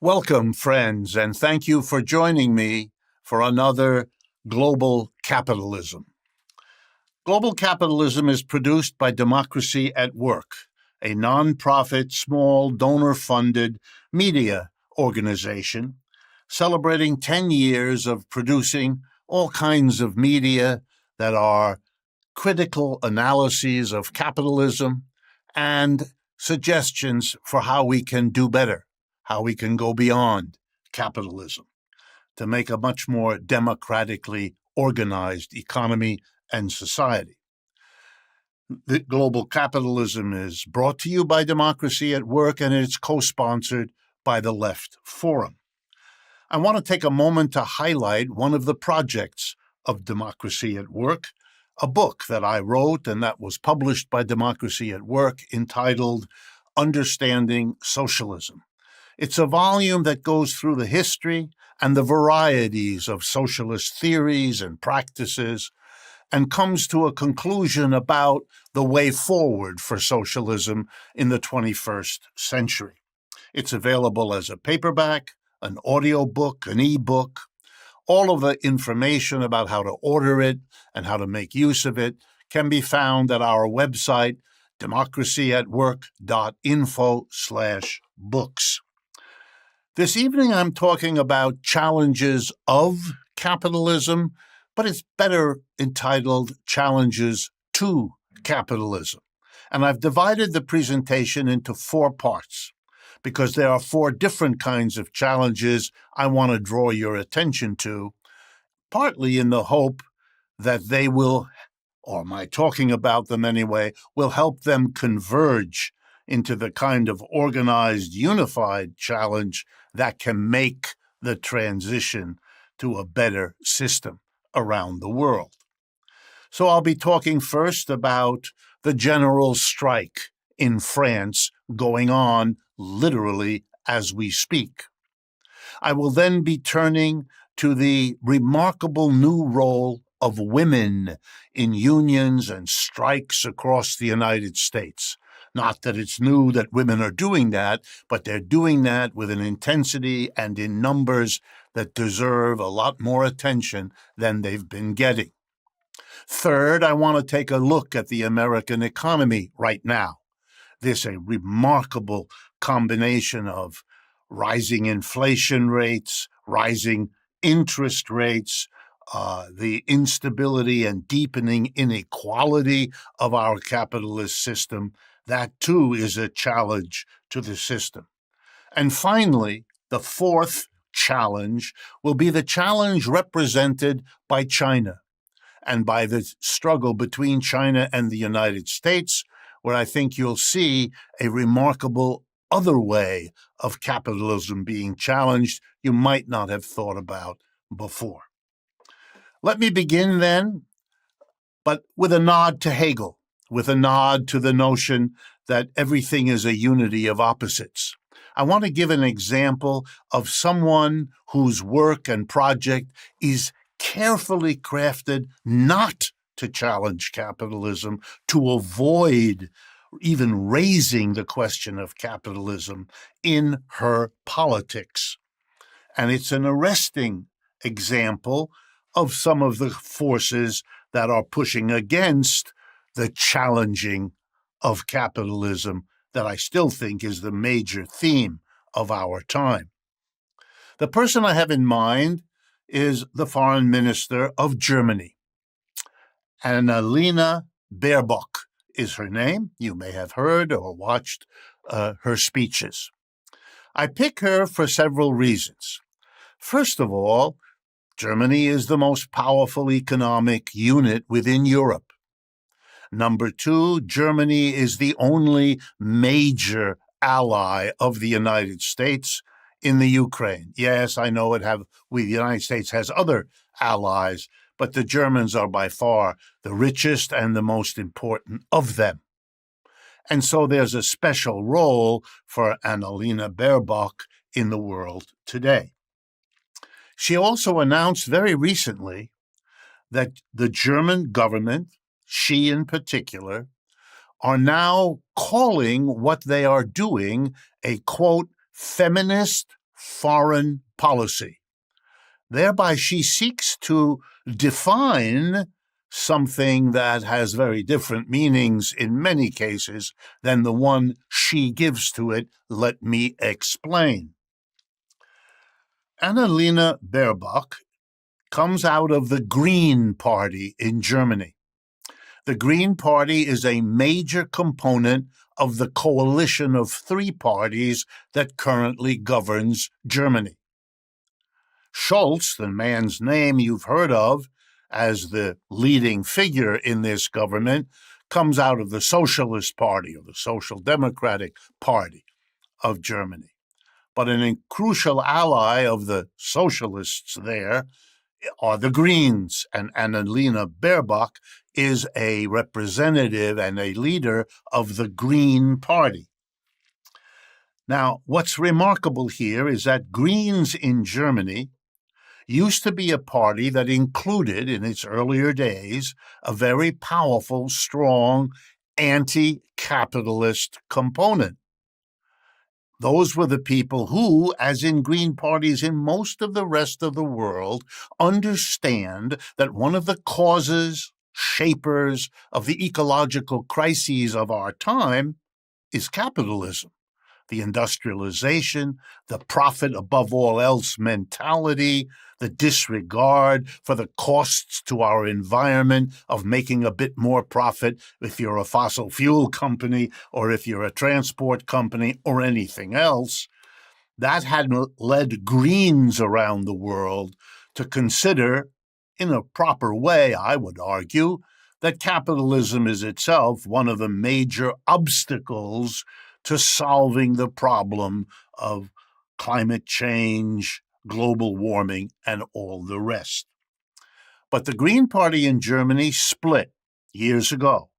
Welcome, friends, and thank you for joining me for another Global Capitalism. Global Capitalism is produced by Democracy at Work, a nonprofit, small, donor-funded media organization celebrating 10 years of producing all kinds of media that are critical analyses of capitalism and suggestions for how we can do better, how we can go beyond capitalism to make a much more democratically organized economy and society. The Global Capitalism is brought to you by Democracy at Work, and it's co-sponsored by the Left Forum. I want to take a moment to highlight one of the projects of Democracy at Work, a book that I wrote and that was published by Democracy at Work entitled Understanding Socialism. It's a volume that goes through the history and the varieties of socialist theories and practices and comes to a conclusion about the way forward for socialism in the 21st century. It's available as a paperback, an audiobook, an ebook. All of the information about how to order it and how to make use of it can be found at our website, democracyatwork.info/books. This evening, I'm talking about challenges of capitalism, but it's better entitled Challenges to Capitalism. And I've divided the presentation into 4 parts because there are 4 different kinds of challenges I want to draw your attention to, partly in the hope that they will, or my talking about them anyway, will help them converge into the kind of organized, unified challenge that can make the transition to a better system around the world. So I'll be talking first about the general strike in France going on literally as we speak. I will then be turning to the remarkable new role of women in unions and strikes across the United States. Not that it's new that women are doing that, but they're doing that with an intensity and in numbers that deserve a lot more attention than they've been getting. Third, I want to take a look at the American economy right now. There's a remarkable combination of rising inflation rates, rising interest rates, the instability and deepening inequality of our capitalist system. That, too, is a challenge to the system. And finally, the 4th challenge will be the challenge represented by China and by the struggle between China and the United States, where I think you'll see a remarkable other way of capitalism being challenged you might not have thought about before. Let me begin then, but with a nod to Hegel, with a nod to the notion that everything is a unity of opposites. I want to give an example of someone whose work and project is carefully crafted not to challenge capitalism, to avoid even raising the question of capitalism in her politics. And it's an arresting example of some of the forces that are pushing against the challenging of capitalism that I still think is the major theme of our time. The person I have in mind is the foreign minister of Germany. Annalena Baerbock is her name. You may have heard or watched her speeches. I pick her for several reasons. First of all, Germany is the most powerful economic unit within Europe. Number 2, Germany is the only major ally of the United States in the Ukraine. Yes, I know the United States has other allies, but the Germans are by far the richest and the most important of them. And so there's a special role for Annalena Baerbock in the world today. She also announced very recently that the German government, she in particular, are now calling what they are doing a, quote, feminist foreign policy. Thereby, she seeks to define something that has very different meanings in many cases than the one she gives to it. Let me explain. Annalena Baerbock comes out of the Green Party in Germany. The Green Party is a major component of the coalition of three parties that currently governs Germany. Scholz, the man's name you've heard of as the leading figure in this government, comes out of the Socialist Party, or the Social Democratic Party of Germany. But a crucial ally of the socialists there are the Greens, and Annalena Baerbock is a representative and a leader of the Green Party. Now, what's remarkable here is that Greens in Germany used to be a party that included, in its earlier days, a very powerful, strong, anti-capitalist component. Those were the people who, as in Green parties in most of the rest of the world, understand that one of the causes, shapers of the ecological crises of our time is capitalism. The industrialization, the profit above all else mentality, the disregard for the costs to our environment of making a bit more profit if you're a fossil fuel company or if you're a transport company or anything else. That had led Greens around the world to consider, in a proper way, I would argue, that capitalism is itself one of the major obstacles to solving the problem of climate change, global warming, and all the rest. But the Green Party in Germany split years ago.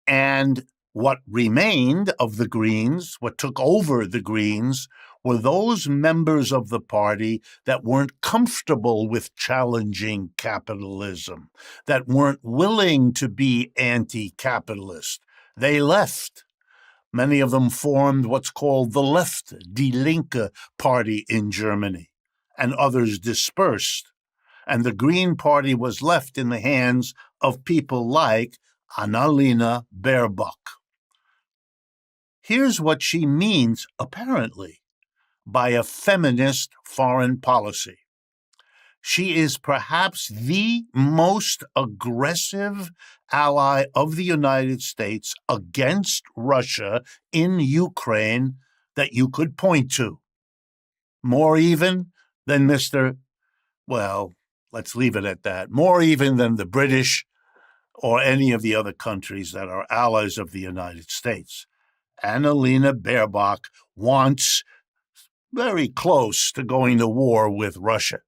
And what remained of the Greens, what took over the Greens, were those members of the party that weren't comfortable with challenging capitalism, that weren't willing to be anti-capitalist. They left. Many of them formed what's called the left, Die Linke party in Germany, and others dispersed. And the Green Party was left in the hands of people like Annalena Baerbock. Here's what she means, apparently, by a feminist foreign policy. She is perhaps the most aggressive ally of the United States against Russia in Ukraine that you could point to. More even than let's leave it at that. More even than the British or any of the other countries that are allies of the United States. Annalena Baerbock wants very close to going to war with Russia,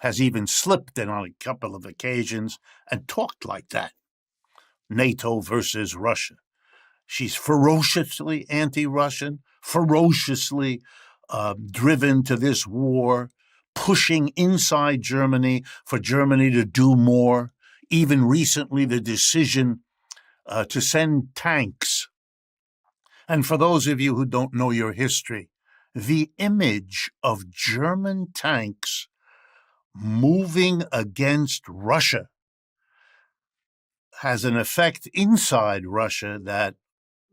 has even slipped in on a couple of occasions and talked like that. NATO versus Russia. She's ferociously anti-Russian, ferociously driven to this war, pushing inside Germany for Germany to do more. Even recently, the decision to send tanks. And for those of you who don't know your history, the image of German tanks moving against Russia has an effect inside Russia that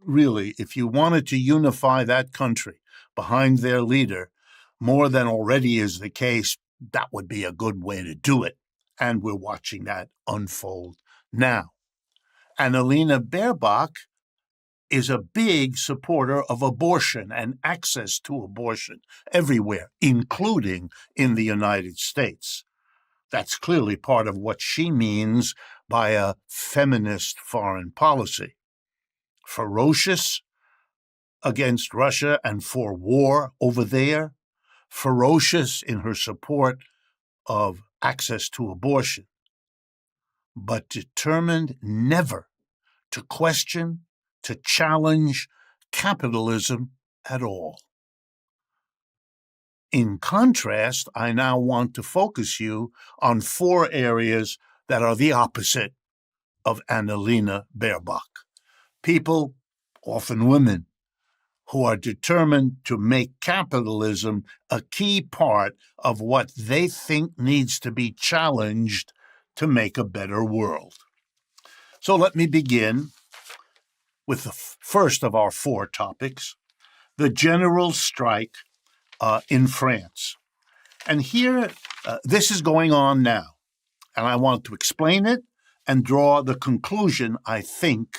really, if you wanted to unify that country behind their leader, more than already is the case, that would be a good way to do it. And we're watching that unfold now. Annalena Baerbock is a big supporter of abortion and access to abortion everywhere, including in the United States. That's clearly part of what she means by a feminist foreign policy. Ferocious against Russia and for war over there, ferocious in her support of access to abortion, but determined never to question, to challenge capitalism at all. In contrast, I now want to focus you on 4 areas that are the opposite of Annalena Baerbock. People, often women, who are determined to make capitalism a key part of what they think needs to be challenged to make a better world. So let me begin with the first of our four topics, the general strike in France. And here, this is going on now, and I want to explain it and draw the conclusion I think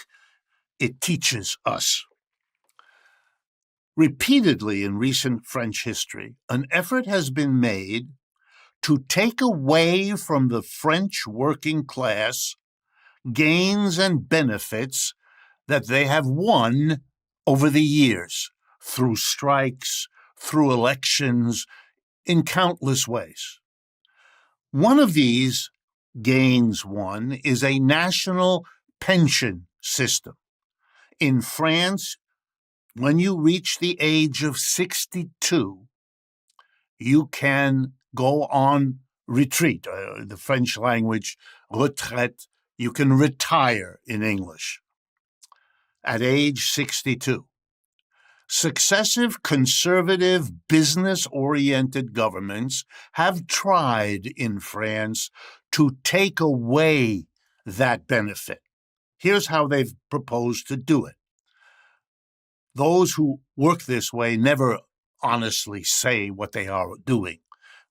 it teaches us. Repeatedly in recent French history, an effort has been made to take away from the French working class gains and benefits that they have won over the years through strikes, through elections, in countless ways. One of these gains won is a national pension system. In France, when you reach the age of 62, you can go on retreat, the French language, retraite. You can retire in English at age 62. Successive conservative, business-oriented governments have tried in France to take away that benefit. Here's how they've proposed to do it. Those who work this way never honestly say what they are doing.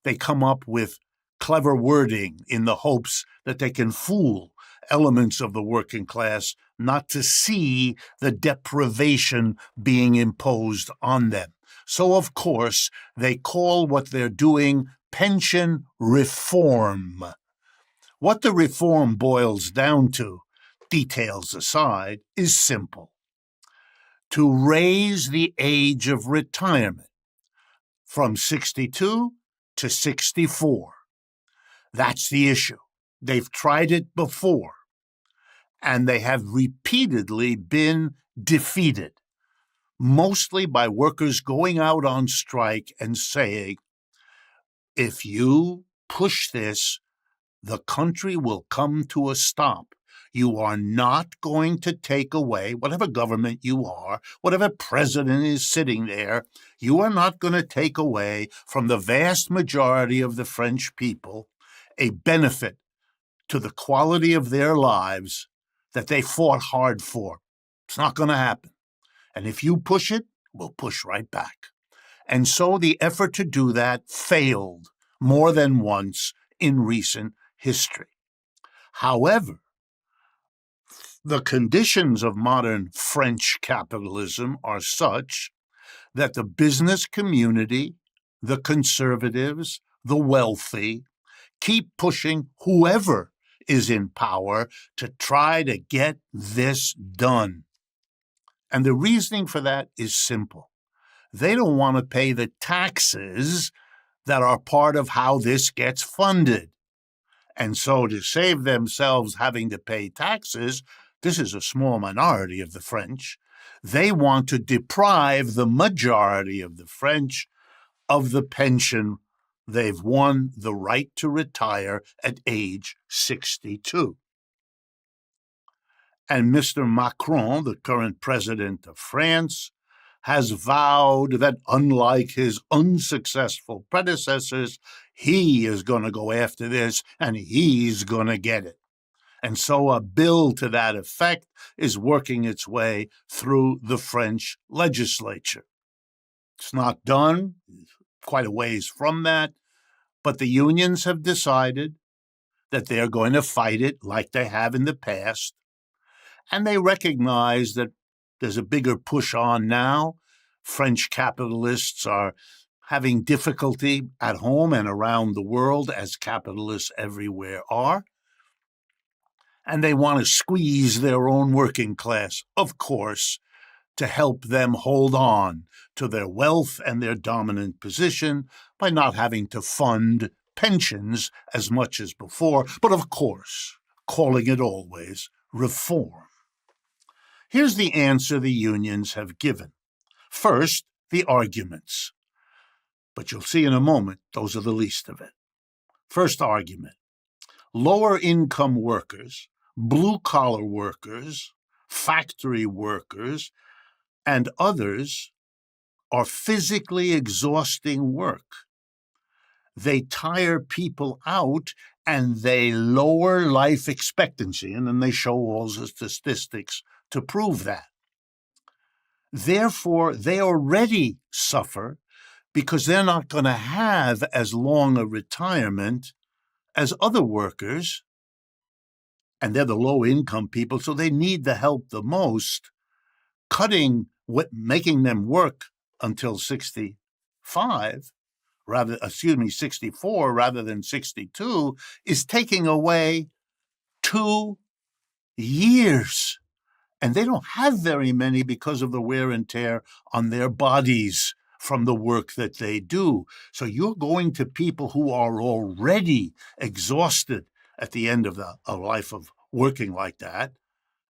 They come up with clever wording in the hopes that they can fool elements of the working class not to see the deprivation being imposed on them. So, of course, they call what they're doing pension reform. What the reform boils down to, details aside, is simple: to raise the age of retirement from 62 to 64. That's the issue. They've tried it before, and they have repeatedly been defeated, mostly by workers going out on strike and saying, if you push this, the country will come to a stop. You are not going to take away, whatever government you are, whatever president is sitting there, you are not going to take away from the vast majority of the French people a benefit to the quality of their lives that they fought hard for. It's not going to happen. And if you push it, we'll push right back. And so the effort to do that failed more than once in recent history. However, the conditions of modern French capitalism are such that the business community, the conservatives, the wealthy, keep pushing whoever is in power to try to get this done. And the reasoning for that is simple. They don't want to pay the taxes that are part of how this gets funded. And so to save themselves having to pay taxes, this is a small minority of the French, they want to deprive the majority of the French of the pension they've won the right to retire at age 62. And Mr. Macron, the current president of France, has vowed that unlike his unsuccessful predecessors, he is going to go after this and he's going to get it. And so a bill to that effect is working its way through the French legislature. It's not done, quite a ways from that, but the unions have decided that they're going to fight it like they have in the past, and they recognize that there's a bigger push on now. French capitalists are having difficulty at home and around the world, as capitalists everywhere are, and they want to squeeze their own working class, of course, to help them hold on to their wealth and their dominant position by not having to fund pensions as much as before, but of course, calling it always reform. Here's the answer the unions have given. First, the arguments. But you'll see in a moment, those are the least of it. First argument: lower income workers, blue-collar workers, factory workers, and others are physically exhausting work. They tire people out and they lower life expectancy, and then they show all the statistics to prove that. Therefore, they already suffer because they're not going to have as long a retirement as other workers, and they're the low-income people, so they need the help the most. Making them work until 65, 64 rather than 62, is taking away 2 years. And they don't have very many because of the wear and tear on their bodies from the work that they do. So you're going to people who are already exhausted at the end of a life of working like that,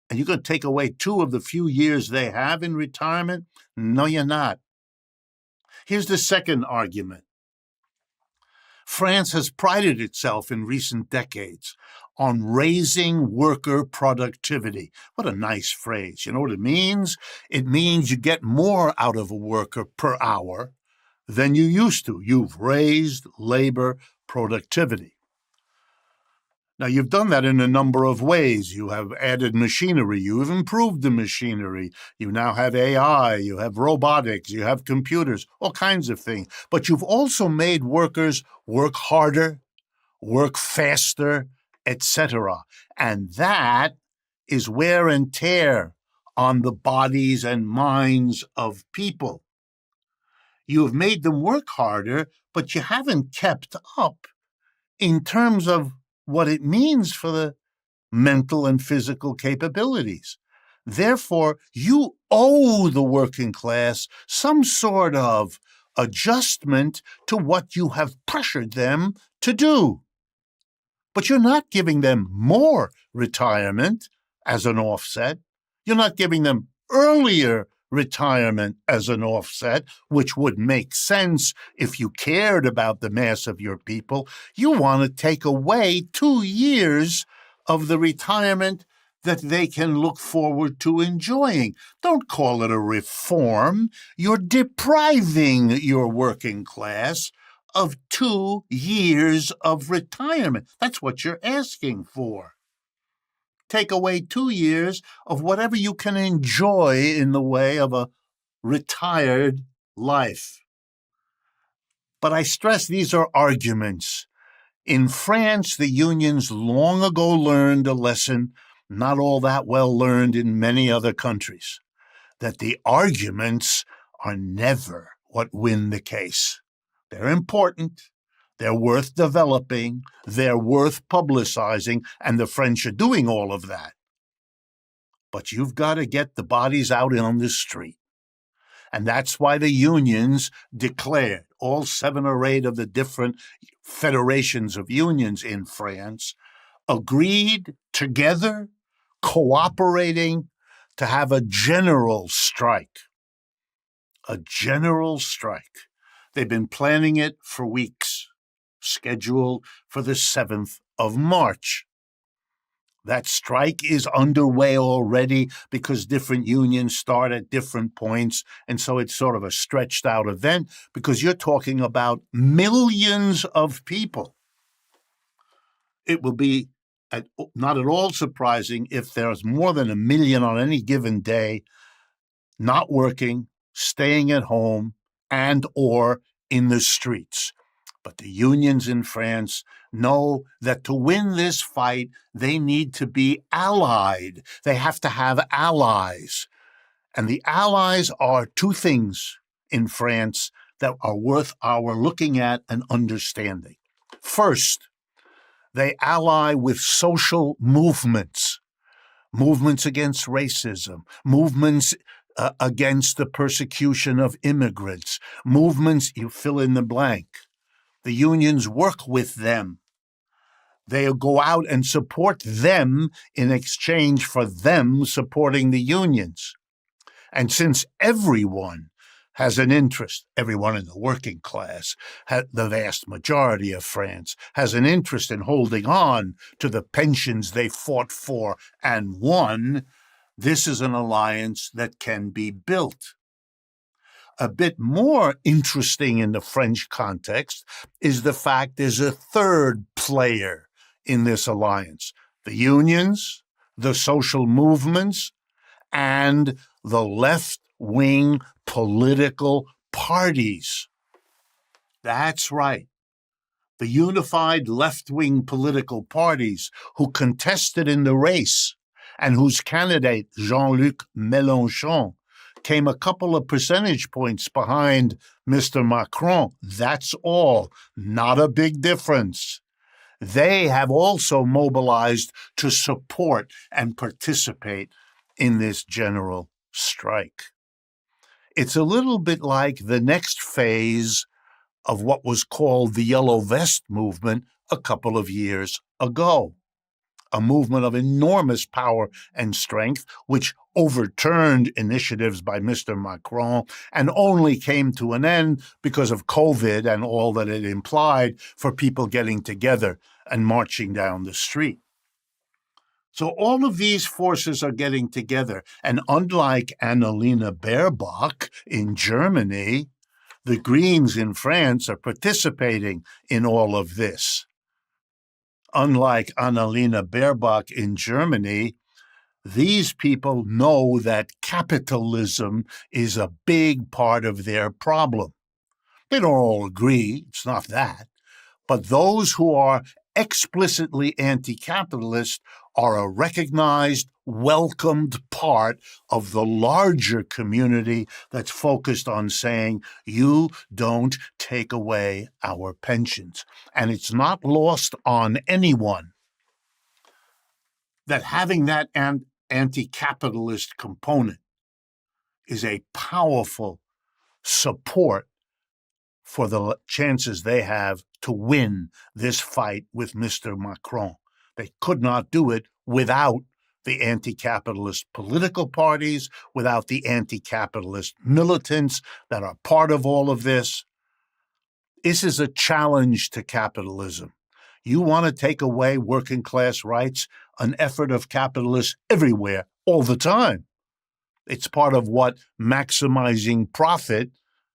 and you're going to take away 2 of the few years they have in retirement? No, you're not. Here's the second argument. France has prided itself in recent decades on raising worker productivity. What a nice phrase. You know what it means? It means you get more out of a worker per hour than you used to. You've raised labor productivity. Now, you've done that in a number of ways. You have added machinery. You have improved the machinery. You now have AI. You have robotics. You have computers, all kinds of things. But you've also made workers work harder, work faster, etc. And that is wear and tear on the bodies and minds of people. You have made them work harder, but you haven't kept up in terms of what it means for the mental and physical capabilities. Therefore, you owe the working class some sort of adjustment to what you have pressured them to do. But you're not giving them more retirement as an offset. You're not giving them earlier retirement as an offset, which would make sense if you cared about the mass of your people. You want to take away 2 years of the retirement that they can look forward to enjoying. Don't call it a reform. You're depriving your working class of 2 years of retirement. That's what you're asking for. Take away 2 years of whatever you can enjoy in the way of a retired life. But I stress these are arguments. In France, the unions long ago learned a lesson not all that well learned in many other countries, that the arguments are never what win the case. They're important. They're worth developing. They're worth publicizing, and the French are doing all of that. But you've got to get the bodies out on the street. And that's why the unions declared, all 7 or 8 of the different federations of unions in France, agreed together, cooperating, to have a general strike. A general strike. They've been planning it for weeks, scheduled for the 7th of March. That strike is underway already because different unions start at different points, and so it's sort of a stretched out event because you're talking about millions of people. It will be not at all surprising if there's more than 1 million on any given day not working, staying at home, and or in the streets. But the unions in France know that to win this fight, they need to be allied. They have to have allies. And the allies are 2 things in France that are worth our looking at and understanding. First, they ally with social movements, movements against racism, movements against the persecution of immigrants, movements, you fill in the blank. The unions work with them. They go out and support them in exchange for them supporting the unions. And since everyone has an interest, everyone in the working class, the vast majority of France, has an interest in holding on to the pensions they fought for and won, this is an alliance that can be built. A bit more interesting in the French context is the fact there's a third player in this alliance: the unions, the social movements, and the left-wing political parties. That's right. The unified left-wing political parties who contested in the race and whose candidate, Jean-Luc Mélenchon, came a couple of percentage points behind Mr. Macron. That's all. Not a big difference. They have also mobilized to support and participate in this general strike. It's a little bit like the next phase of what was called the Yellow Vest movement a couple of years ago, a movement of enormous power and strength, which overturned initiatives by Mr. Macron and only came to an end because of COVID and all that it implied for people getting together and marching down the street. So all of these forces are getting together, and unlike Annalena Baerbock in Germany, the Greens in France are participating in all of this. Unlike Annalena Baerbock in Germany, these people know that capitalism is a big part of their problem. They don't all agree, it's not that, but those who are explicitly anti-capitalist are a recognized, welcomed part of the larger community that's focused on saying, you don't take away our pensions. And it's not lost on anyone that having that anti-capitalist component is a powerful support for the chances they have to win this fight with Mr. Macron. They could not do it without the anti-capitalist political parties, without the anti-capitalist militants that are part of all of this. This is a challenge to capitalism. You want to take away working class rights, an effort of capitalists everywhere, all the time. It's part of what maximizing profit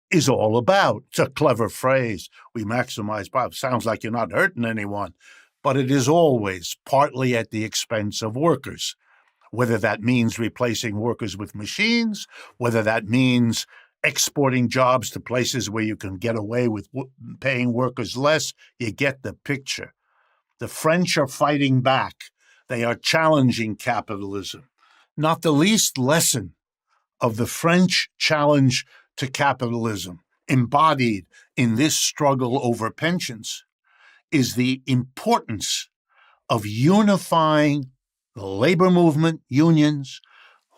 is all about. It's a clever phrase. We maximize profit. Sounds like you're not hurting anyone, but it is always partly at the expense of workers, whether that means replacing workers with machines, whether that means exporting jobs to places where you can get away with paying workers less. You get the picture. The French are fighting back. They are challenging capitalism. Not the least lesson of the French challenge to capitalism, embodied in this struggle over pensions, is the importance of unifying the labor movement, unions,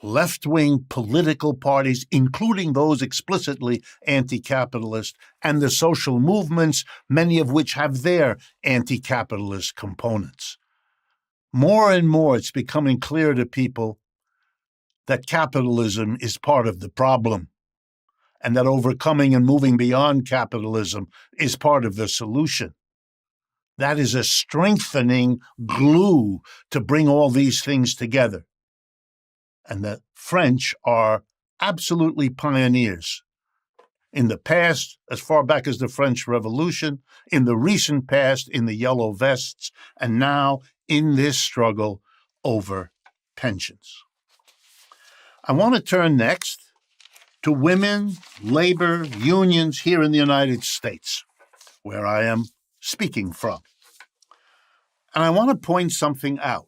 left-wing political parties, including those explicitly anti-capitalist, and the social movements, many of which have their anti-capitalist components. More and more, it's becoming clear to people that capitalism is part of the problem, and that overcoming and moving beyond capitalism is part of the solution. That is a strengthening glue to bring all these things together. And the French are absolutely pioneers. In the past, as far back as the French Revolution, in the recent past, in the Yellow Vests, and now in this struggle over pensions. I want to turn next to women, labor, unions here in the United States, where I am speaking from. And I want to point something out.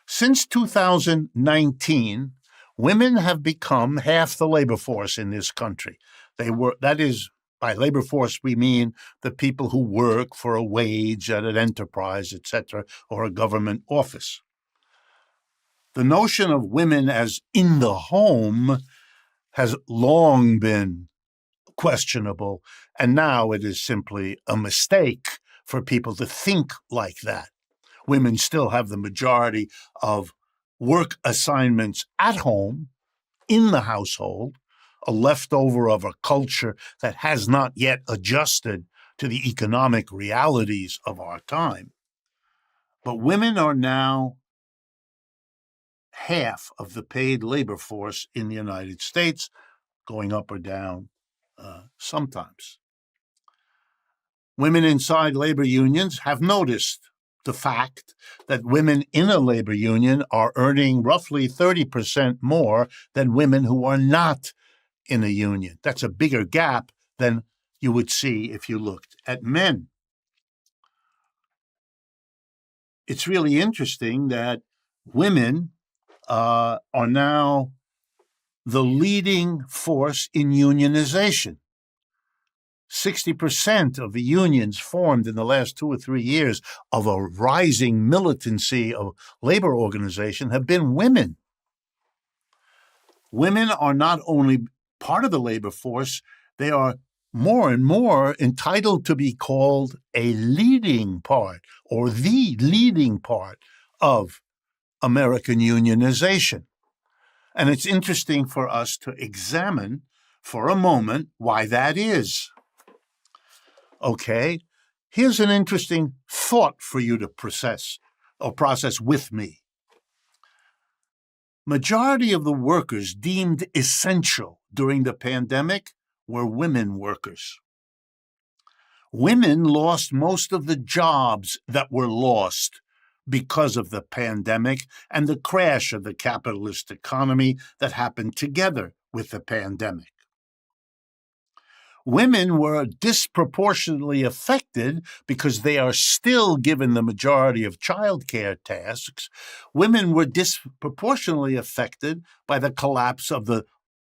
Since 2019, women have become half the labor force in this country. That is, by labor force, we mean the people who work for a wage at an enterprise, etc., or a government office. The notion of women as in the home has long been questionable, and now it is simply a mistake for people to think like that. Women still have the majority of work assignments at home, in the household, a leftover of a culture that has not yet adjusted to the economic realities of our time. But women are now half of the paid labor force in the United States, going up or down sometimes. Women inside labor unions have noticed the fact that women in a labor union are earning roughly 30% more than women who are not in a union. That's a bigger gap than you would see if you looked at men. It's really interesting that women are now the leading force in unionization. 60% of the unions formed in the last 2 or 3 years of a rising militancy of labor organization have been women. Women are not only part of the labor force, they are more and more entitled to be called a leading part or the leading part of American unionization. And it's interesting for us to examine for a moment why that is. Okay, here's an interesting thought for you to process with me. Majority of the workers deemed essential during the pandemic were women workers. Women lost most of the jobs that were lost because of the pandemic and the crash of the capitalist economy that happened together with the pandemic. Women were disproportionately affected because they are still given the majority of childcare tasks. Women were disproportionately affected by the collapse of the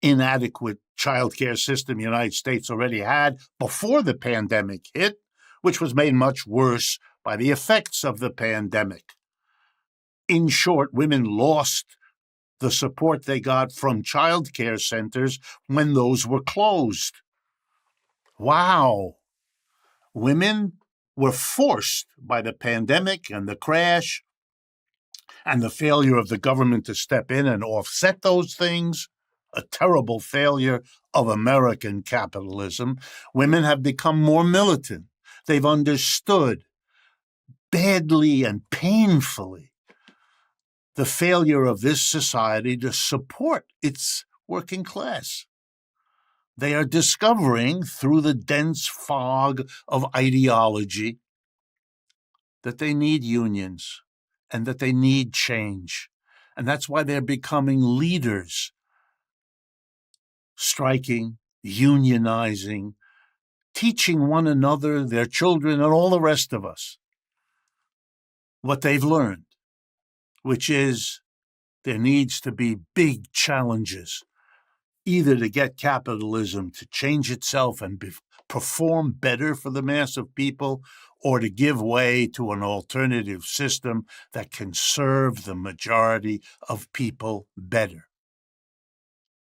inadequate childcare system the United States already had before the pandemic hit, which was made much worse by the effects of the pandemic. In short, women lost the support they got from childcare centers when those were closed. Wow. Women were forced by the pandemic and the crash and the failure of the government to step in and offset those things, a terrible failure of American capitalism. Women have become more militant. They've understood badly and painfully the failure of this society to support its working class. They are discovering through the dense fog of ideology that they need unions and that they need change. And that's why they're becoming leaders, striking, unionizing, teaching one another, their children, and all the rest of us what they've learned, which is there needs to be big challenges, either to get capitalism to change itself and perform better for the mass of people, or to give way to an alternative system that can serve the majority of people better.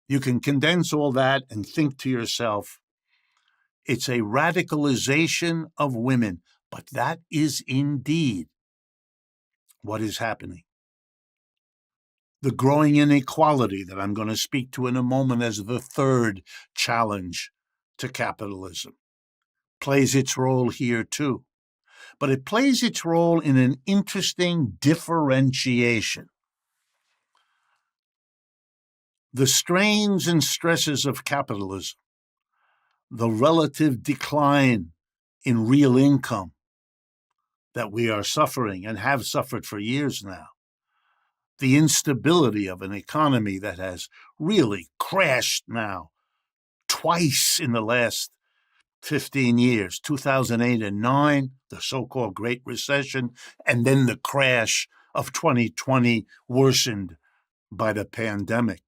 You can condense all that and think to yourself, it's a radicalization of women, but that is indeed what is happening. The growing inequality that I'm going to speak to in a moment as the third challenge to capitalism plays its role here too. But it plays its role in an interesting differentiation. The strains and stresses of capitalism, the relative decline in real income that we are suffering and have suffered for years now, the instability of an economy that has really crashed now twice in the last 15 years, 2008 and 9, the so-called Great Recession, and then the crash of 2020 worsened by the pandemic.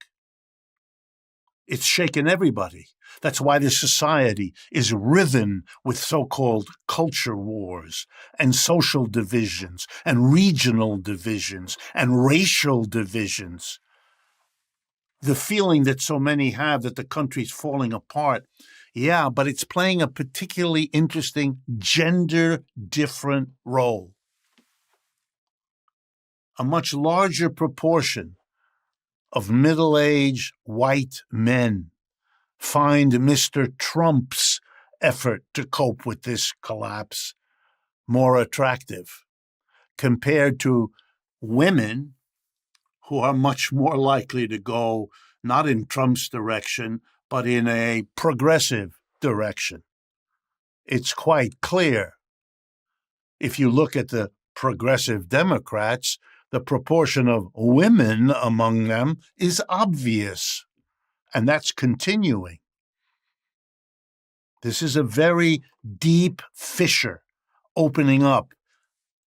It's shaken everybody. That's why the society is riven with so-called culture wars and social divisions and regional divisions and racial divisions. The feeling that so many have that the country's falling apart, yeah, but it's playing a particularly interesting gender-different role. A much larger proportion of middle-aged white men find Mr. Trump's effort to cope with this collapse more attractive compared to women who are much more likely to go not in Trump's direction, but in a progressive direction. It's quite clear. If you look at the progressive Democrats, the proportion of women among them is obvious, and that's continuing. This is a very deep fissure opening up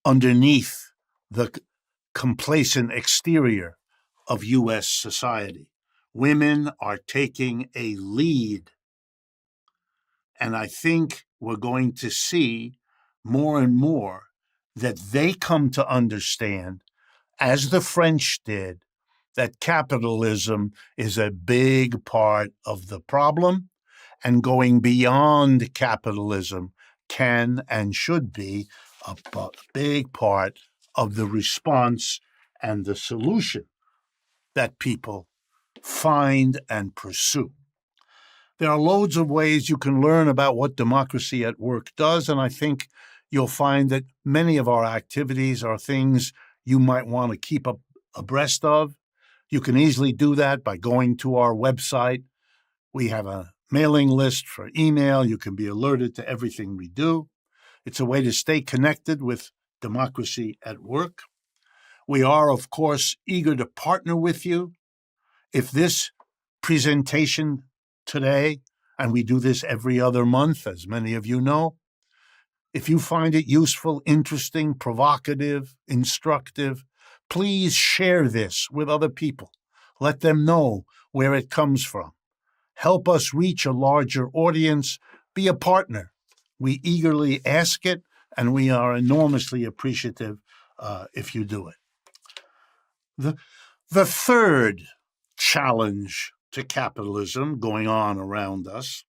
underneath the complacent exterior of U.S. society. Women are taking a lead, and I think we're going to see more and more that they come to understand, as the French did, that capitalism is a big part of the problem, and going beyond capitalism can and should be a big part of the response and the solution that people find and pursue. There are loads of ways you can learn about what democracy at work does, and I think you'll find that many of our activities are things you might want to keep abreast of. You can easily do that by going to our website. We have a mailing list for email. You can be alerted to everything we do. It's a way to stay connected with democracy at work. We are, of course, eager to partner with you. If this presentation today, and we do this every other month, as many of you know, if you find it useful, interesting, provocative, instructive, please share this with other people. Let them know where it comes from. Help us reach a larger audience. Be a partner. We eagerly ask it, and we are enormously appreciative if you do it. The third challenge to capitalism going on around us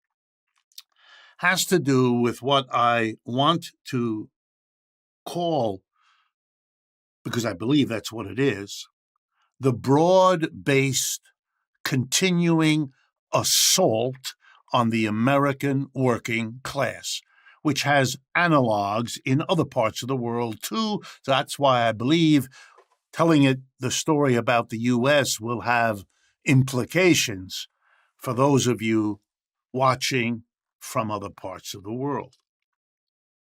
has to do with what I want to call, because I believe that's what it is, the broad-based continuing assault on the American working class, which has analogs in other parts of the world too. So that's why I believe telling the story about the U.S. will have implications for those of you watching from other parts of the world.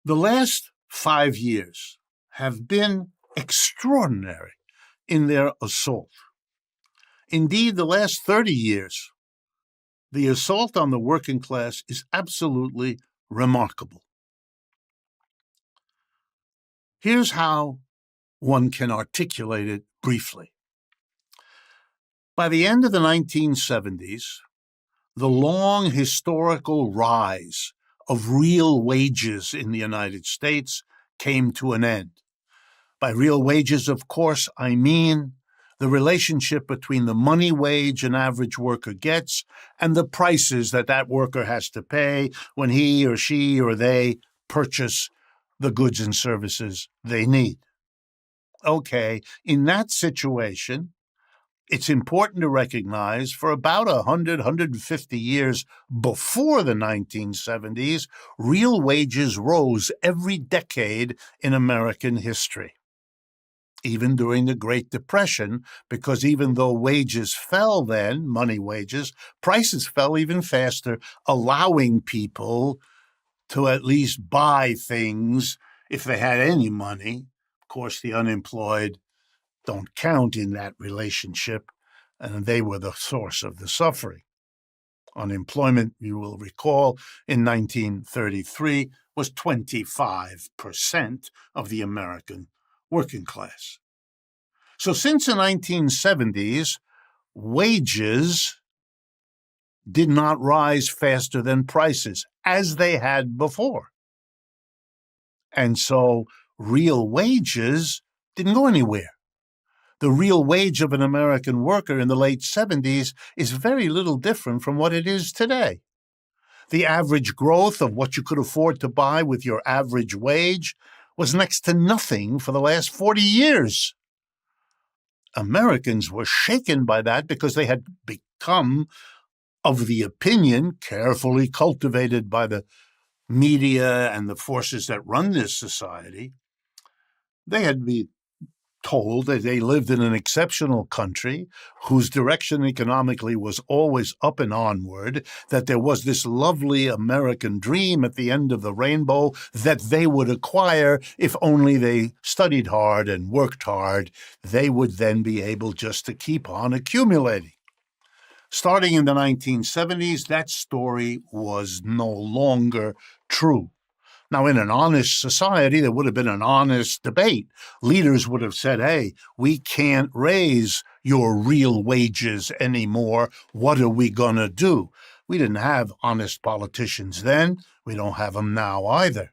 The last 5 years have been extraordinary in their assault. Indeed, the last 30 years, the assault on the working class is absolutely remarkable. Here's how one can articulate it briefly. By the end of the 1970s, the long historical rise of real wages in the United States came to an end. By real wages, of course, I mean the relationship between the money wage an average worker gets and the prices that worker has to pay when he or she or they purchase the goods and services they need. Okay, in that situation, it's important to recognize for about 100, 150 years before the 1970s, real wages rose every decade in American history. Even during the Great Depression, because even though wages fell then, money wages, prices fell even faster, allowing people to at least buy things if they had any money. Of course, the unemployed don't count in that relationship, and they were the source of the suffering. Unemployment, you will recall, in 1933 was 25% of the American working class. So since the 1970s, wages did not rise faster than prices, as they had before. And so real wages didn't go anywhere. The real wage of an American worker in the late 70s is very little different from what it is today. The average growth of what you could afford to buy with your average wage was next to nothing for the last 40 years. Americans were shaken by that because they had become of the opinion, carefully cultivated by the media and the forces that run this society, they had told that they lived in an exceptional country whose direction economically was always up and onward, that there was this lovely American dream at the end of the rainbow that they would acquire if only they studied hard and worked hard. They would then be able just to keep on accumulating. Starting in the 1970s, that story was no longer true. Now, in an honest society, there would have been an honest debate. Leaders would have said, hey, we can't raise your real wages anymore. What are we going to do? We didn't have honest politicians then. We don't have them now either.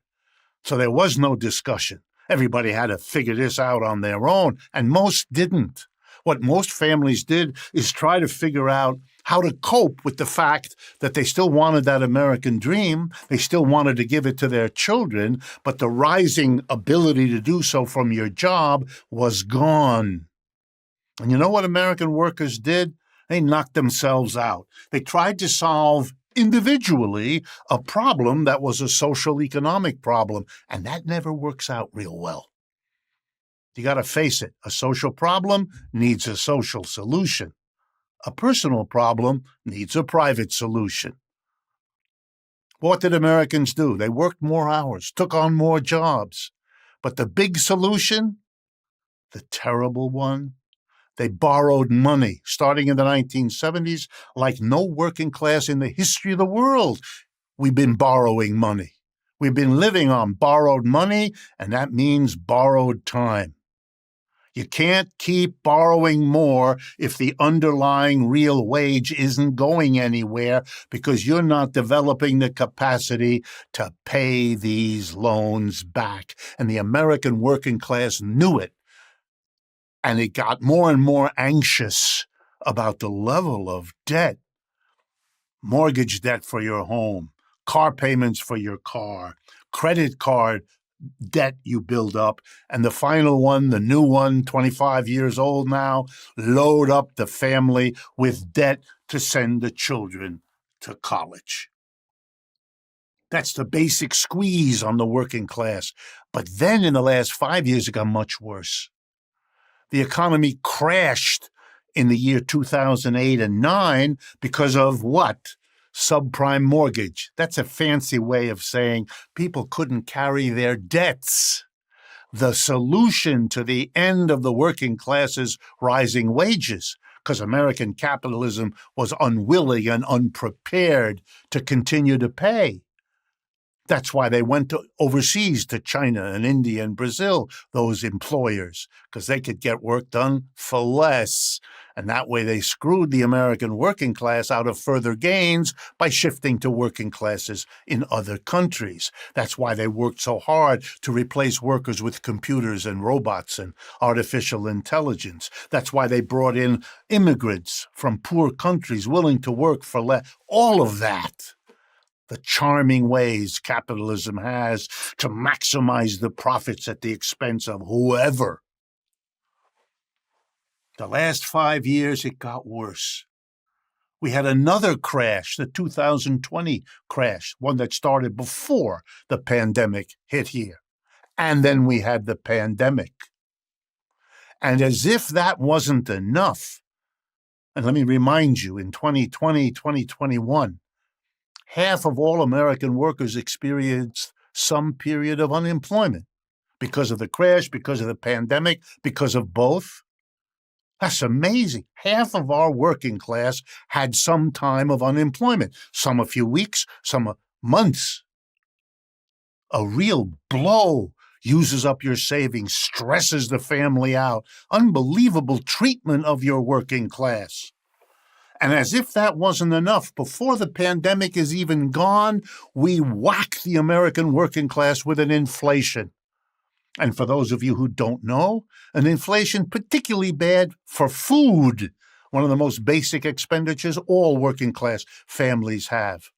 So there was no discussion. Everybody had to figure this out on their own, and most didn't. What most families did is try to figure out how to cope with the fact that they still wanted that American dream. They still wanted to give it to their children, but the rising ability to do so from your job was gone. And you know what American workers did? They knocked themselves out. They tried to solve individually a problem that was a social economic problem, and that never works out real well. You got to face it. A social problem needs a social solution. A personal problem needs a private solution. What did Americans do? They worked more hours, took on more jobs. But the big solution, the terrible one, they borrowed money starting in the 1970s like no working class in the history of the world. We've been borrowing money. We've been living on borrowed money, and that means borrowed time. You can't keep borrowing more if the underlying real wage isn't going anywhere because you're not developing the capacity to pay these loans back. And the American working class knew it. And it got more and more anxious about the level of debt. Mortgage debt for your home, car payments for your car, credit card debt you build up, and the final one, the new one, 25 years old now, load up the family with debt to send the children to college. That's the basic squeeze on the working class. But then in the last 5 years, it got much worse. The economy crashed in the year 2008 and 9 because of what? Subprime mortgage. That's a fancy way of saying people couldn't carry their debts. The solution to the end of the working class's rising wages, because American capitalism was unwilling and unprepared to continue to pay. That's why they went overseas to China and India and Brazil, those employers, because they could get work done for less. And that way they screwed the American working class out of further gains by shifting to working classes in other countries. That's why they worked so hard to replace workers with computers and robots and artificial intelligence. That's why they brought in immigrants from poor countries willing to work for less. All of that. The charming ways capitalism has to maximize the profits at the expense of whoever. The last 5 years, it got worse. We had another crash, the 2020 crash, one that started before the pandemic hit here. And then we had the pandemic. And as if that wasn't enough, and let me remind you, in 2020, 2021, half of all American workers experienced some period of unemployment because of the crash, because of the pandemic, because of both. That's amazing. Half of our working class had some time of unemployment, some a few weeks, some months. A real blow uses up your savings, stresses the family out. Unbelievable treatment of your working class. And as if that wasn't enough, before the pandemic is even gone, we whack the American working class with an inflation. And for those of you who don't know, an inflation particularly bad for food, one of the most basic expenditures all working class families have.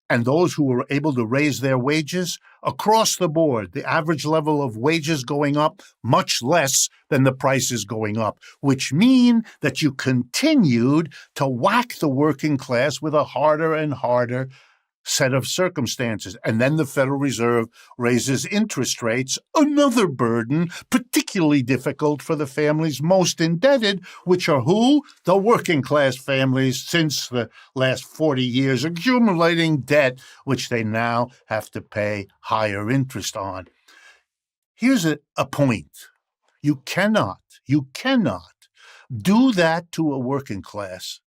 And those who were able to raise their wages, across the board, the average level of wages going up much less than the prices going up, which mean that you continued to whack the working class with a harder and harder set of circumstances. And then the Federal Reserve raises interest rates, another burden, particularly difficult for the families most indebted, which are who? The working class families, since the last 40 years, accumulating debt, which they now have to pay higher interest on. Here's a point. You cannot do that to a working class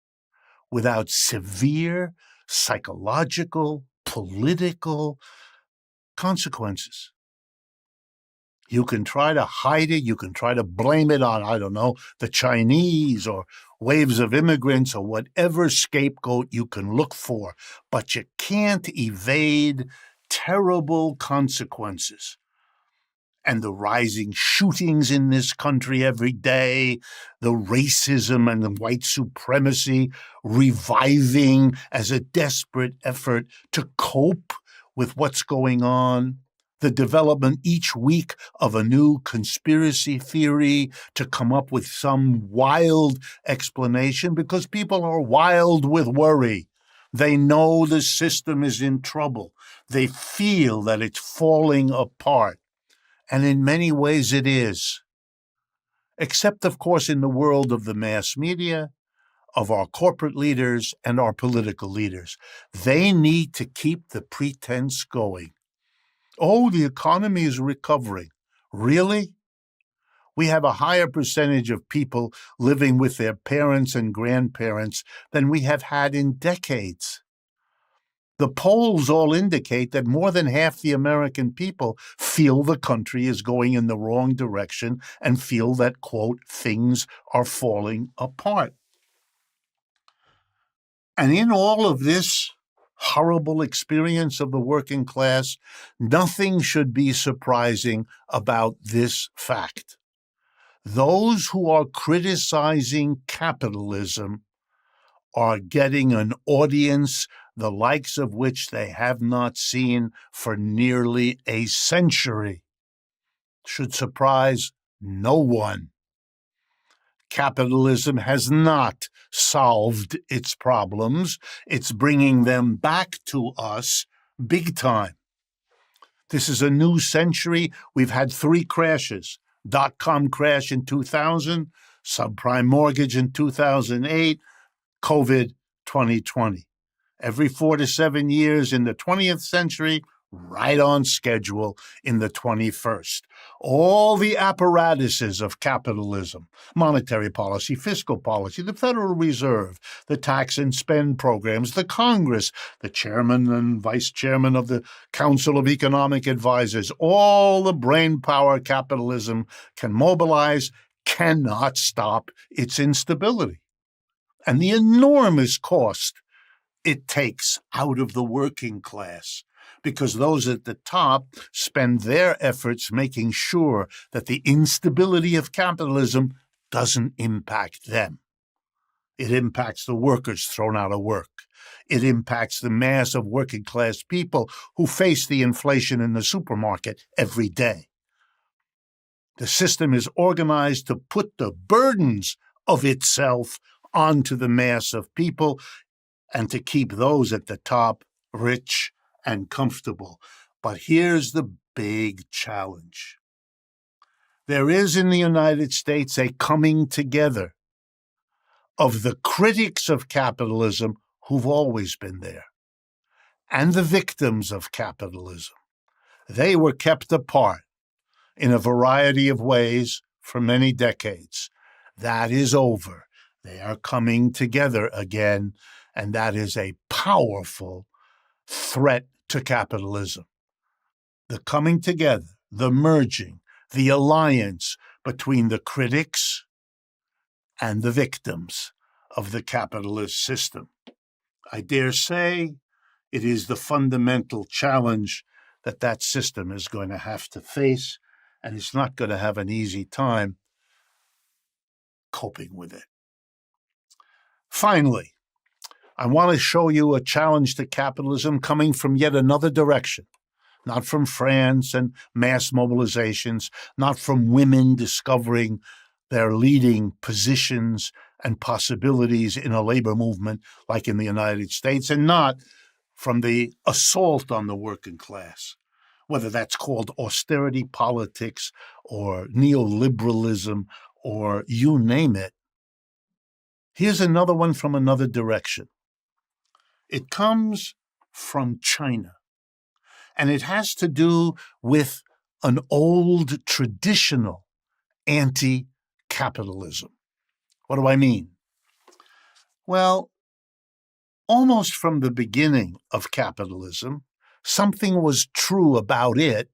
without severe psychological, political consequences. You can try to hide it. You can try to blame it on, I don't know, the Chinese or waves of immigrants or whatever scapegoat you can look for. But you can't evade terrible consequences. And the rising shootings in this country every day, the racism and the white supremacy reviving as a desperate effort to cope with what's going on, the development each week of a new conspiracy theory to come up with some wild explanation because people are wild with worry. They know the system is in trouble. They feel that it's falling apart. And in many ways it is. Except, of course, in the world of the mass media, of our corporate leaders and our political leaders. They need to keep the pretense going. Oh, the economy is recovering. Really? We have a higher percentage of people living with their parents and grandparents than we have had in decades. The polls all indicate that more than half the American people feel the country is going in the wrong direction and feel that, quote, things are falling apart. And in all of this horrible experience of the working class, nothing should be surprising about this fact. Those who are criticizing capitalism are getting an audience the likes of which they have not seen for nearly a century. Should surprise no one. Capitalism has not solved its problems. It's bringing them back to us big time. This is a new century. We've had 3 crashes. Dot-com crash in 2000, subprime mortgage in 2008, COVID 2020. Every 4 to 7 years in the 20th century, right on schedule in the 21st. All the apparatuses of capitalism, monetary policy, fiscal policy, the Federal Reserve, the tax and spend programs, the Congress, the chairman and vice chairman of the Council of Economic Advisors, all the brain power capitalism can mobilize cannot stop its instability. And the enormous cost it takes out of the working class, because those at the top spend their efforts making sure that the instability of capitalism doesn't impact them. It impacts the workers thrown out of work. It impacts the mass of working class people who face the inflation in the supermarket every day. The system is organized to put the burdens of itself onto the mass of people and to keep those at the top rich and comfortable. But here's the big challenge. There is in the United States a coming together of the critics of capitalism who've always been there and the victims of capitalism. They were kept apart in a variety of ways for many decades. That is over. They are coming together again, and that is a powerful threat to capitalism. The coming together, the merging, the alliance between the critics and the victims of the capitalist system. I dare say it is the fundamental challenge that system is going to have to face, and it's not going to have an easy time coping with it. Finally, I want to show you a challenge to capitalism coming from yet another direction, not from France and mass mobilizations, not from women discovering their leading positions and possibilities in a labor movement like in the United States, and not from the assault on the working class, whether that's called austerity politics or neoliberalism or you name it. Here's another one from another direction. It comes from China, and it has to do with an old traditional anti-capitalism. What do I mean? Well, almost from the beginning of capitalism, something was true about it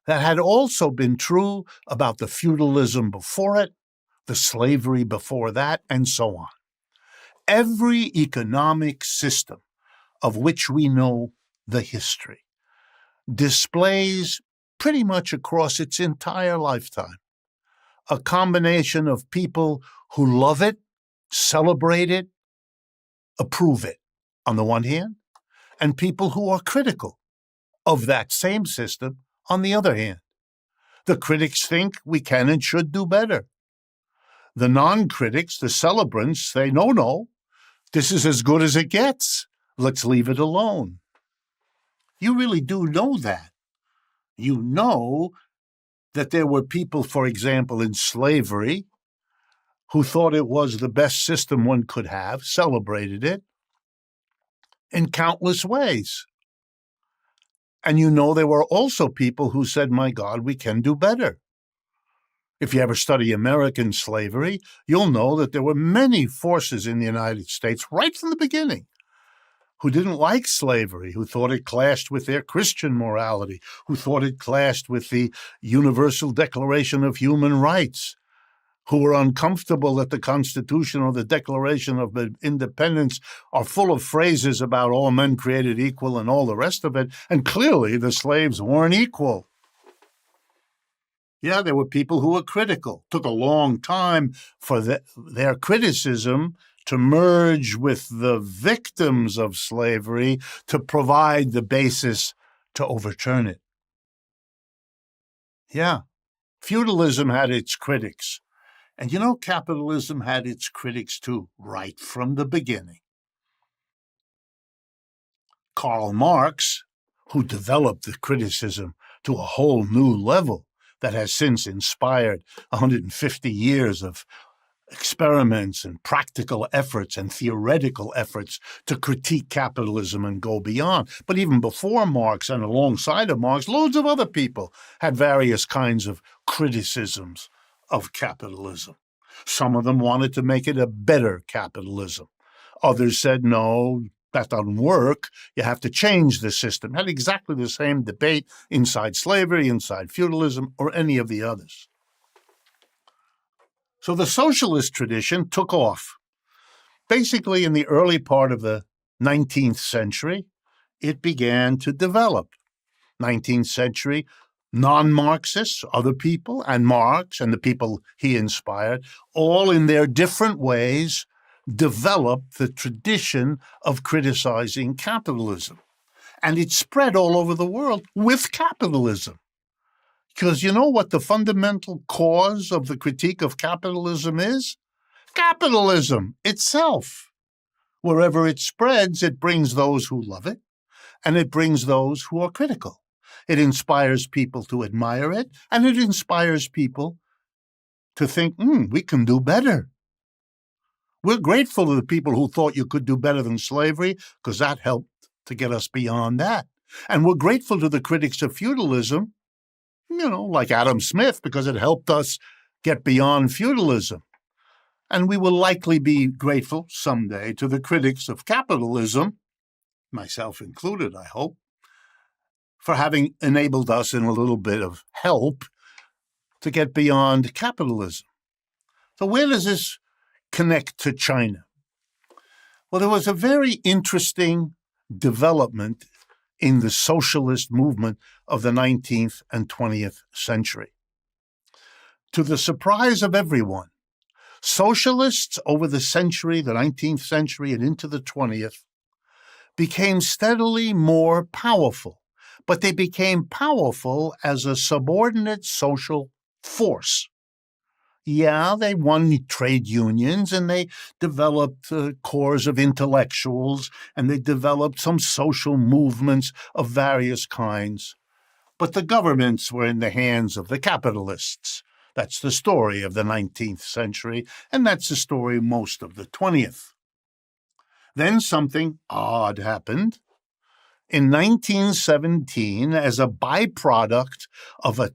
that had also been true about the feudalism before it, the slavery before that, and so on. Every economic system of which we know the history displays pretty much across its entire lifetime a combination of people who love it, celebrate it, approve it, on the one hand, and people who are critical of that same system on the other hand. The critics think we can and should do better. The non-critics, the celebrants, say, no, this is as good as it gets. Let's leave it alone. You really do know that. You know that there were people, for example, in slavery, who thought it was the best system one could have, celebrated it, in countless ways. And you know there were also people who said, my God, we can do better. If you ever study American slavery, you'll know that there were many forces in the United States right from the beginning who didn't like slavery, who thought it clashed with their Christian morality, who thought it clashed with the Universal Declaration of Human Rights, who were uncomfortable that the Constitution or the Declaration of Independence are full of phrases about all men created equal and all the rest of it, and clearly the slaves weren't equal. Yeah, there were people who were critical. It took a long time for their criticism to merge with the victims of slavery to provide the basis to overturn it. Yeah, feudalism had its critics. And you know, capitalism had its critics too, right from the beginning. Karl Marx, who developed the criticism to a whole new level that has since inspired 150 years of experiments and practical efforts and theoretical efforts to critique capitalism and go beyond. But even before Marx and alongside of Marx, loads of other people had various kinds of criticisms of capitalism. Some of them wanted to make it a better capitalism. Others said, no, that doesn't work. You have to change the system. Had exactly the same debate inside slavery, inside feudalism, or any of the others. So the socialist tradition took off. Basically, in the early part of the 19th century, it began to develop. 19th century, non-Marxists, other people, and Marx and the people he inspired, all in their different ways, developed the tradition of criticizing capitalism. And it spread all over the world with capitalism. Because you know what the fundamental cause of the critique of capitalism is? Capitalism itself. Wherever it spreads, it brings those who love it, and it brings those who are critical. It inspires people to admire it, and it inspires people to think, we can do better. We're grateful to the people who thought you could do better than slavery, because that helped to get us beyond that. And we're grateful to the critics of feudalism, like Adam Smith, because it helped us get beyond feudalism. And we will likely be grateful someday to the critics of capitalism, myself included, I hope, for having enabled us in a little bit of help to get beyond capitalism. So where does this connect to China? Well, there was a very interesting development in the socialist movement of the 19th and 20th century. To the surprise of everyone, socialists over the century, the 19th century and into the 20th, became steadily more powerful, but they became powerful as a subordinate social force. Yeah, they won trade unions, and they developed corps of intellectuals, and they developed some social movements of various kinds. But the governments were in the hands of the capitalists. That's the story of the 19th century, and that's the story most of the 20th. Then something odd happened. In 1917, as a byproduct of the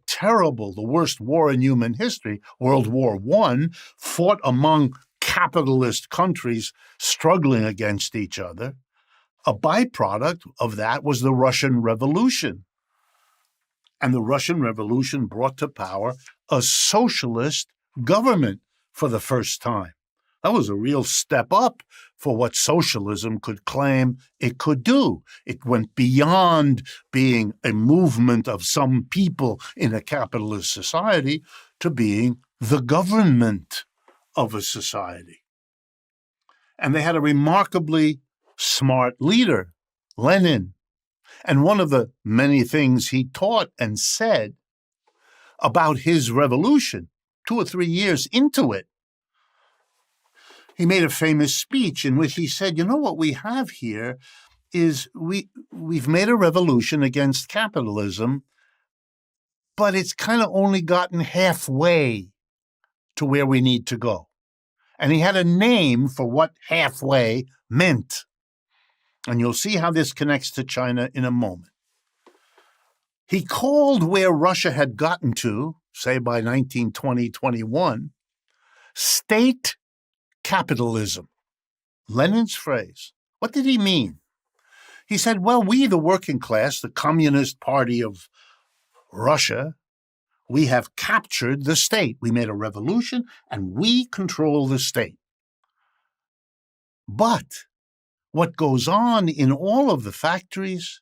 worst war in human history, World War I, fought among capitalist countries struggling against each other, a byproduct of that was the Russian Revolution. And the Russian Revolution brought to power a socialist government for the first time. That was a real step up for what socialism could claim it could do. It went beyond being a movement of some people in a capitalist society to being the government of a society. And they had a remarkably smart leader, Lenin. And one of the many things he taught and said about his revolution, 2 or 3 years into it, he made a famous speech in which he said, you know what we have here is we've made a revolution against capitalism, but it's kind of only gotten halfway to where we need to go. And he had a name for what halfway meant. And you'll see how this connects to China in a moment. He called where Russia had gotten to, say by 1920-21, state capitalism. Lenin's phrase. What did he mean? He said, well, we, the working class, the Communist Party of Russia, we have captured the state. We made a revolution and we control the state. But what goes on in all of the factories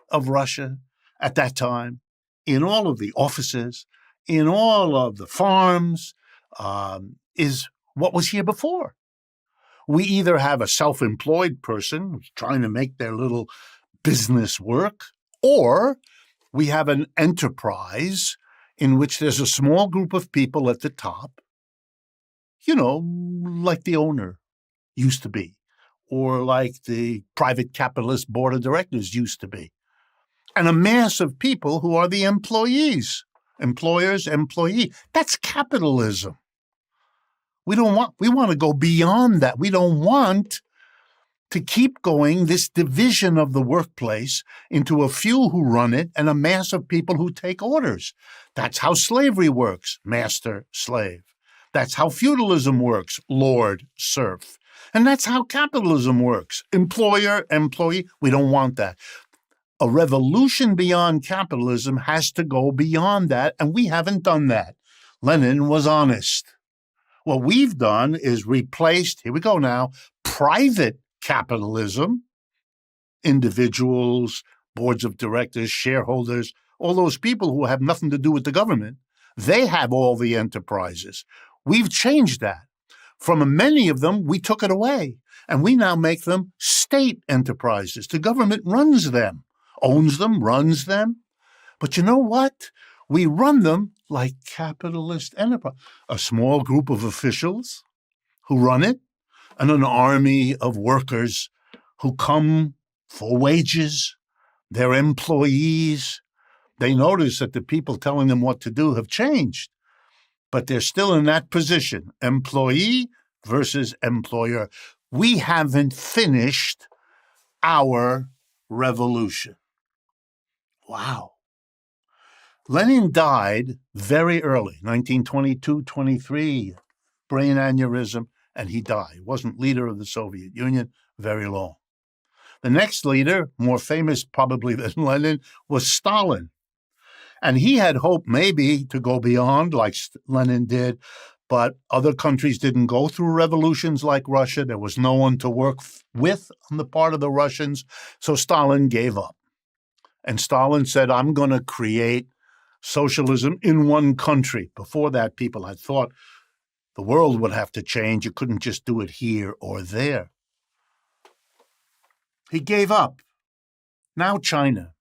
of Russia at that time, in all of the offices, in all of the farms, is what was here before. We either have a self-employed person who's trying to make their little business work, or we have an enterprise in which there's a small group of people at the top, like the owner used to be, or like the private capitalist board of directors used to be, and a mass of people who are the employees, employers, employee. That's capitalism. We want to go beyond that. We don't want to keep going this division of the workplace into a few who run it and a mass of people who take orders. That's how slavery works, master, slave. That's how feudalism works, lord, serf. And that's how capitalism works, employer, employee. We don't want that. A revolution beyond capitalism has to go beyond that, and we haven't done that. Lenin was honest. What we've done is replaced, here we go now, private capitalism, individuals, boards of directors, shareholders, all those people who have nothing to do with the government, they have all the enterprises. We've changed that. From many of them, we took it away, and we now make them state enterprises. The government runs them, owns them, runs them. But you know what? We run them like capitalist enterprise. A small group of officials who run it, and an army of workers who come for wages. They're employees. They notice that the people telling them what to do have changed, but they're still in that position, employee versus employer. We haven't finished our revolution. Wow. Lenin died very early, 1922, 23, brain aneurysm, and he died. He wasn't leader of the Soviet Union very long. The next leader, more famous probably than Lenin, was Stalin. And he had hoped maybe to go beyond like Lenin did, but other countries didn't go through revolutions like Russia. There was no one to work with on the part of the Russians, so Stalin gave up. And Stalin said, I'm going to create socialism in one country. Before that, people had thought the world would have to change. You couldn't just do it here or there. He gave up. Now China.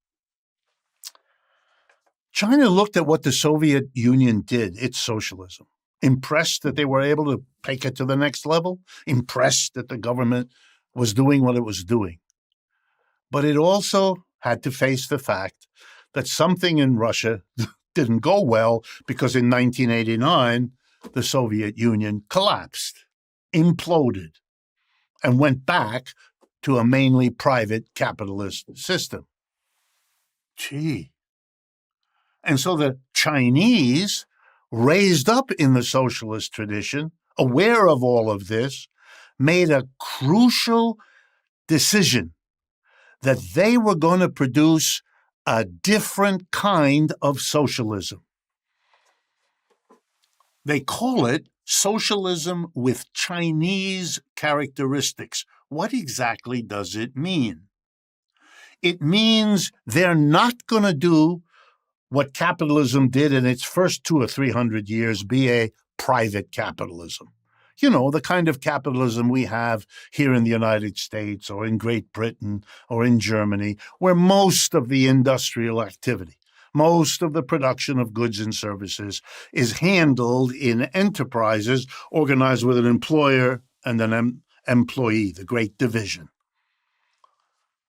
China looked at what the Soviet Union did, its socialism, impressed that they were able to take it to the next level, impressed that the government was doing what it was doing. But it also had to face the fact that something in Russia didn't go well, because in 1989, the Soviet Union collapsed, imploded, and went back to a mainly private capitalist system. Gee. And so the Chinese, raised up in the socialist tradition, aware of all of this, made a crucial decision that they were going to produce a different kind of socialism. They call it socialism with Chinese characteristics. What exactly does it mean? It means they're not going to do what capitalism did in its first 200 or 300 years, be a private capitalism. You know, the kind of capitalism we have here in the United States or in Great Britain or in Germany, where most of the industrial activity, most of the production of goods and services is handled in enterprises organized with an employer and an employee, the great division.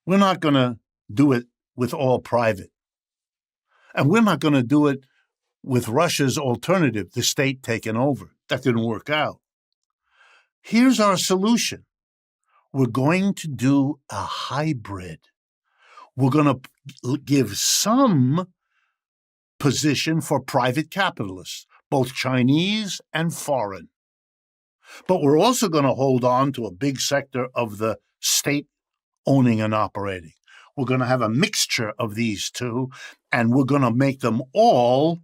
We're not going to do it with all private. And we're not going to do it with Russia's alternative, the state taking over. That didn't work out. Here's our solution. We're going to do a hybrid. We're going to give some position for private capitalists, both Chinese and foreign. But we're also going to hold on to a big sector of the state owning and operating. We're going to have a mixture of these two, and we're going to make them all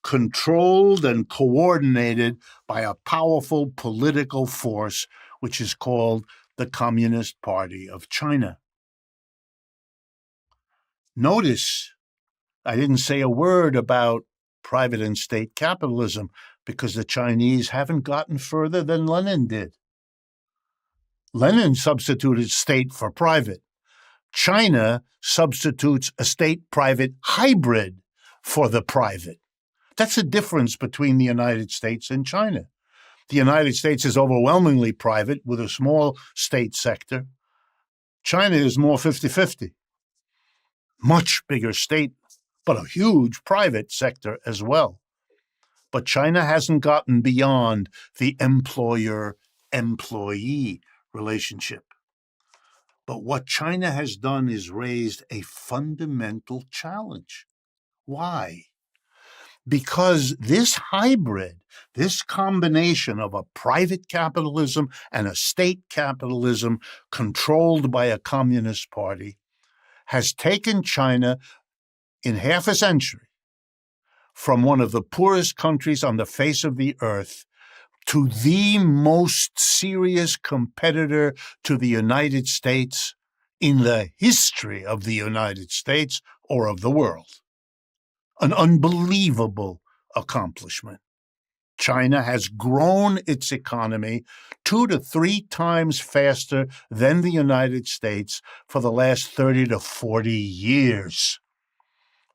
controlled and coordinated by a powerful political force, which is called the Communist Party of China. Notice I didn't say a word about private and state capitalism, because the Chinese haven't gotten further than Lenin did. Lenin substituted state for private. China substitutes a state-private hybrid for the private. That's the difference between the United States and China. The United States is overwhelmingly private with a small state sector. China is more 50-50. Much bigger state, but a huge private sector as well. But China hasn't gotten beyond the employer-employee relationship. But what China has done is raised a fundamental challenge. Why? Because this hybrid, this combination of a private capitalism and a state capitalism controlled by a communist party, has taken China in half a century from one of the poorest countries on the face of the earth to the most serious competitor to the United States in the history of the United States or of the world. An unbelievable accomplishment. China has grown its economy 2 to 3 times faster than the United States for the last 30 to 40 years.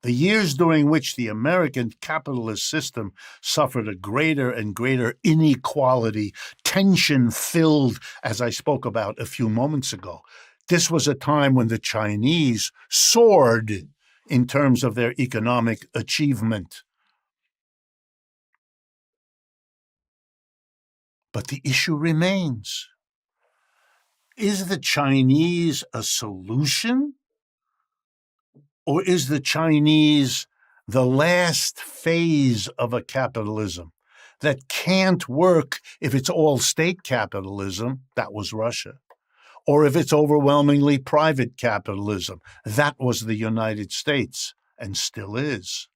The years during which the American capitalist system suffered a greater and greater inequality, tension-filled, as I spoke about a few moments ago. This was a time when the Chinese soared in terms of their economic achievement. But the issue remains. Is the Chinese a solution? Or is the Chinese the last phase of a capitalism that can't work if it's all state capitalism? That was Russia. Or if it's overwhelmingly private capitalism? That was the United States and still is.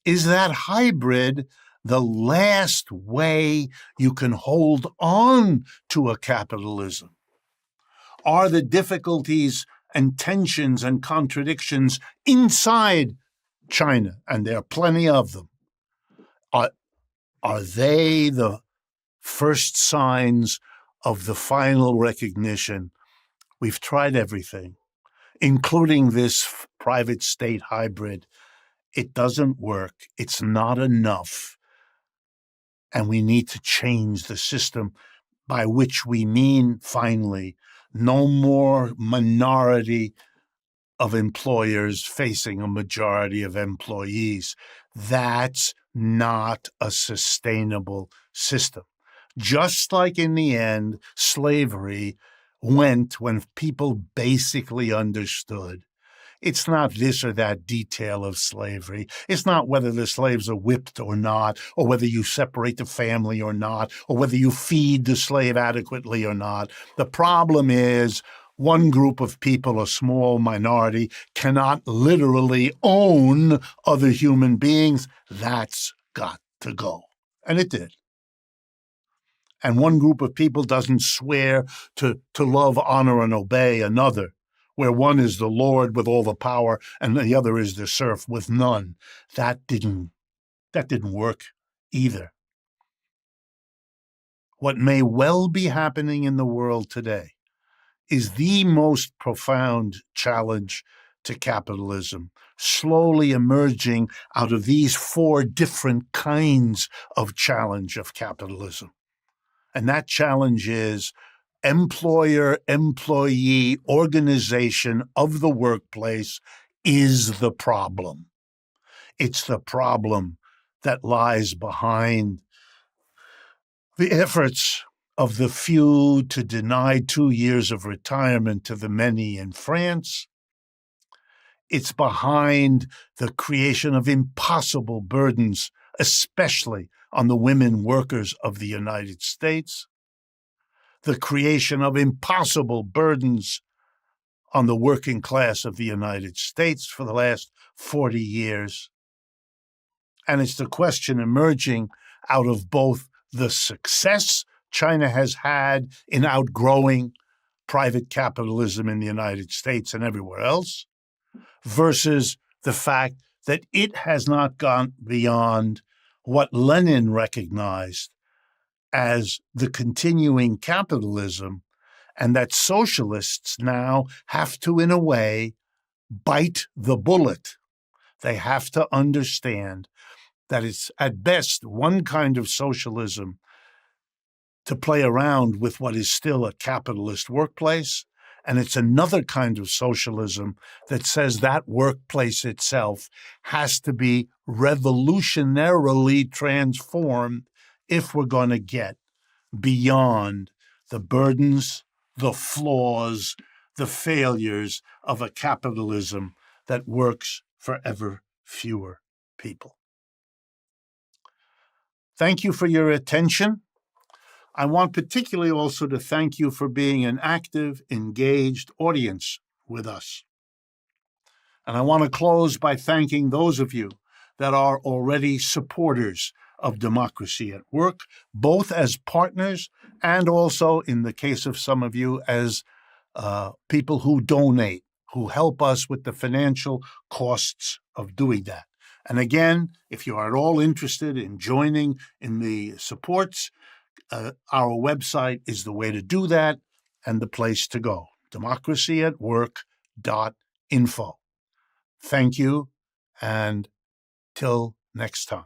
Is that hybrid the last way you can hold on to a capitalism? Are the difficulties and tensions and contradictions inside China, and there are plenty of them, are they the first signs of the final recognition? We've tried everything, including this private state hybrid. It doesn't work. It's not enough. And we need to change the system, by which we mean, finally, no more minority of employers facing a majority of employees. That's not a sustainable system. Just like in the end, slavery went when people basically understood it's not this or that detail of slavery. It's not whether the slaves are whipped or not, or whether you separate the family or not, or whether you feed the slave adequately or not. The problem is one group of people, a small minority, cannot literally own other human beings. That's got to go. And it did. And one group of people doesn't swear to love, honor, and obey another, where one is the Lord with all the power and the other is the serf with none. That didn't work either. What may well be happening in the world today is the most profound challenge to capitalism, slowly emerging out of these four different kinds of challenge of capitalism. And that challenge is employer-employee organization of the workplace is the problem. It's the problem that lies behind the efforts of the few to deny 2 years of retirement to the many in France. It's behind the creation of impossible burdens, especially on the women workers of the United States. The creation of impossible burdens on the working class of the United States for the last 40 years. And it's the question emerging out of both the success China has had in outgrowing private capitalism in the United States and everywhere else, versus the fact that it has not gone beyond what Lenin recognized as the continuing capitalism, and that socialists now have to, in a way, bite the bullet. They have to understand that it's at best one kind of socialism to play around with what is still a capitalist workplace, and it's another kind of socialism that says that workplace itself has to be revolutionarily transformed if we're going to get beyond the burdens, the flaws, the failures of a capitalism that works for ever fewer people. Thank you for your attention. I want particularly also to thank you for being an active, engaged audience with us. And I want to close by thanking those of you that are already supporters of Democracy at Work, both as partners and also, in the case of some of you, as people who donate, who help us with the financial costs of doing that. And again, if you are at all interested in joining in the supports, our website is the way to do that and the place to go, democracyatwork.info. Thank you, and till next time.